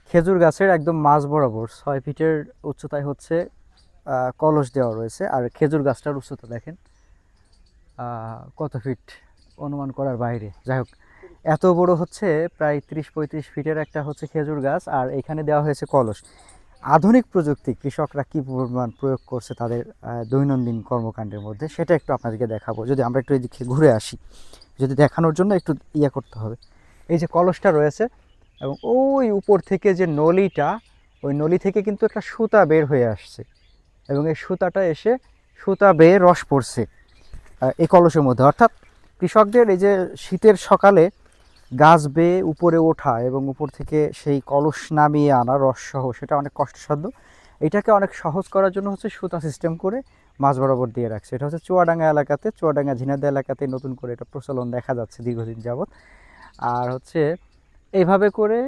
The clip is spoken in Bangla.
খেজুর গাছের একদম মাঝ বরাবর 6 ফিটের উচ্চতায় হচ্ছে কলস দেওয়া রয়েছে। আর খেজুর গাছটার উচ্চতা দেখেন কত ফিট, অনুমান করার বাইরে। যাই হোক, এত বড় হচ্ছে প্রায় 30-35 ফিটের একটা হচ্ছে খেজুর গাছ, আর এখানে দেওয়া হয়েছে কলস। আধুনিক প্রযুক্তি কৃষকরা কী পরিমাণ প্রয়োগ করছে তাদের দৈনন্দিন কর্মকাণ্ডের মধ্যে, সেটা একটু আপনাদেরকে দেখাবো। যদি আমরা একটু এদিকে ঘুরে আসি, যদি দেখানোর জন্য একটু ইয়ে করতে হবে। এই যে কলসটা রয়েছে, এবং ওই উপর থেকে যে নলিটা, ওই নলি থেকে কিন্তু একটা সুতা বের হয়ে আসছে, এবং এই সুতাটা এসে সুতা বেয়ে রস পড়ছে এই কলসের মধ্যে। অর্থাৎ কৃষকদের এই যে শীতের সকালে গাছ বেয়ে উপরে ওঠা এবং উপর থেকে সেই কলস নামিয়ে আনা রসসহ, সেটা অনেক কষ্টসাধ্য। এটাকে অনেক সহজ করার জন্য হচ্ছে সুতা সিস্টেম করে মাঝ বরাবর দিয়ে রাখছে। এটা হচ্ছে চুয়াডাঙ্গা এলাকাতে, চুয়াডাঙ্গা ঝিনাইদহ এলাকাতে নতুন করে এটা প্রচলন দেখা যাচ্ছে দীর্ঘদিন যাবৎ। আর হচ্ছে এইভাবে করে